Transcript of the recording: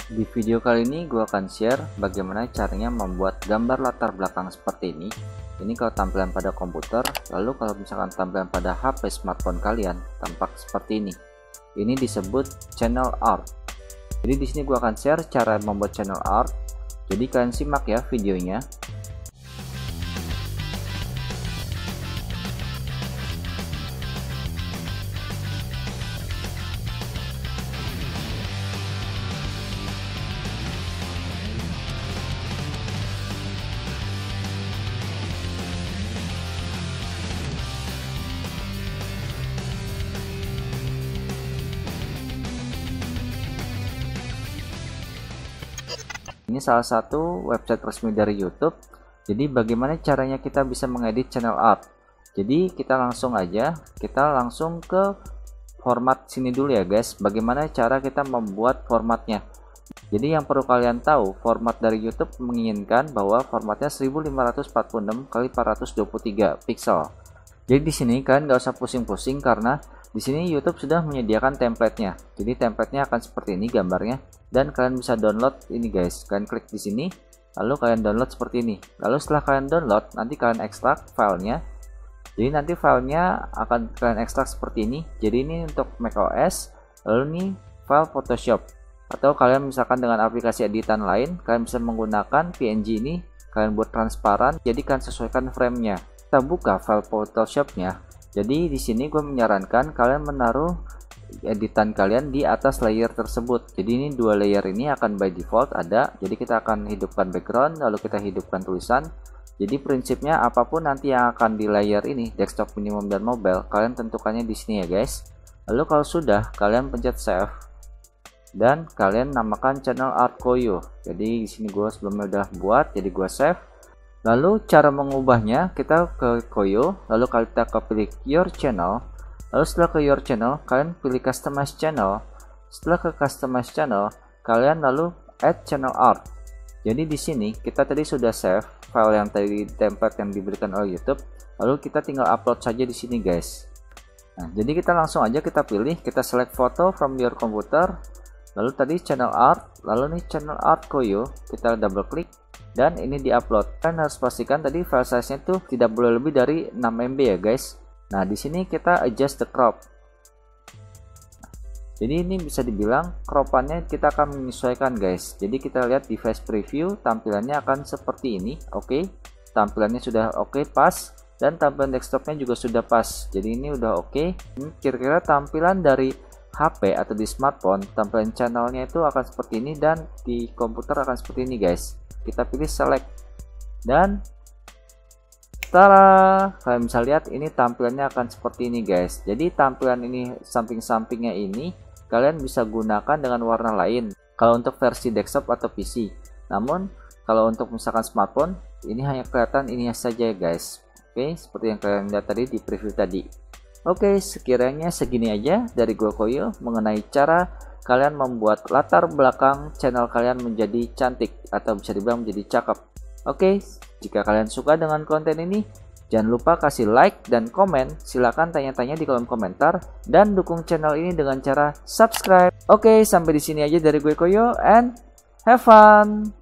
Di video kali ini gue akan share bagaimana caranya membuat gambar latar belakang seperti ini. Ini kalau tampilan pada komputer, lalu kalau misalkan tampilan pada HP smartphone kalian tampak seperti ini. Ini disebut channel art. Jadi di sini gue akan share cara membuat channel art. Jadi kalian simak ya videonya. Ini salah satu website resmi dari YouTube. Jadi bagaimana caranya kita bisa mengedit channel art? Jadi kita langsung ke format sini dulu ya guys. Bagaimana cara kita membuat formatnya? Jadi yang perlu kalian tahu, format dari YouTube menginginkan bahwa formatnya 1546 x 423 pixel. Jadi di sini kalian nggak usah pusing-pusing karena di sini YouTube sudah menyediakan template-nya. Jadi template-nya akan seperti ini gambarnya. Dan kalian bisa download ini guys. Kalian klik di sini, lalu kalian download seperti ini. Lalu setelah kalian download, nanti kalian ekstrak filenya. Jadi nanti filenya akan kalian ekstrak seperti ini. Jadi ini untuk macOS, lalu ini file Photoshop. Atau kalian misalkan dengan aplikasi editan lain, kalian bisa menggunakan PNG ini. Kalian buat transparan, jadi kalian sesuaikan frame-nya. Kita buka file Photoshop-nya. Jadi di sini gue menyarankan kalian menaruh editan kalian di atas layer tersebut. Jadi ini dua layer ini akan by default ada. Jadi kita akan hidupkan background, lalu kita hidupkan tulisan. Jadi prinsipnya apapun nanti yang akan di layer ini, desktop, minimum, dan mobile, kalian tentukannya di sini ya guys. Lalu kalau sudah, kalian pencet save dan kalian namakan channel art Koyo. Jadi di sini gue sebelumnya udah buat, jadi gue save. Lalu cara mengubahnya, kita ke Koyo, lalu kita pilih your channel. Lalu setelah ke your channel, kalian pilih customize channel. Setelah ke customize channel, kalian lalu add channel art. Jadi di sini kita tadi sudah save file yang tadi template yang diberikan oleh YouTube. Lalu kita tinggal upload saja di sini guys. Nah, jadi kita langsung aja kita pilih, kita select photo from your computer. Lalu tadi channel art, lalu nih channel art Koyo, kita double klik dan ini diupload. Kalian harus pastikan tadi file size-nya tuh tidak boleh lebih dari 6 MB ya guys. Nah, di sini kita adjust the crop. Jadi ini bisa dibilang cropannya kita akan menyesuaikan guys. Jadi kita lihat di device preview tampilannya akan seperti ini. Oke. Tampilannya sudah oke, pas, dan tampilan desktopnya juga sudah pas. Jadi ini udah oke. Ini kira-kira tampilan dari HP atau di smartphone, tampilan channelnya itu akan seperti ini dan di komputer akan seperti ini guys. Kita pilih select dan tara, kalian bisa lihat ini tampilannya akan seperti ini guys. Jadi tampilan ini samping-sampingnya ini kalian bisa gunakan dengan warna lain kalau untuk versi desktop atau PC. Namun kalau untuk misalkan smartphone, ini hanya kelihatan ini saja guys. Oke, seperti yang kalian lihat tadi di preview tadi. Oke, sekiranya segini aja dari gua Koyo mengenai cara kalian membuat latar belakang channel kalian menjadi cantik atau bisa dibilang menjadi cakep. Oke, jika kalian suka dengan konten ini, jangan lupa kasih like dan komen. Silahkan tanya-tanya di kolom komentar dan dukung channel ini dengan cara subscribe. Oke, sampai di sini aja dari gue Koyo and have fun.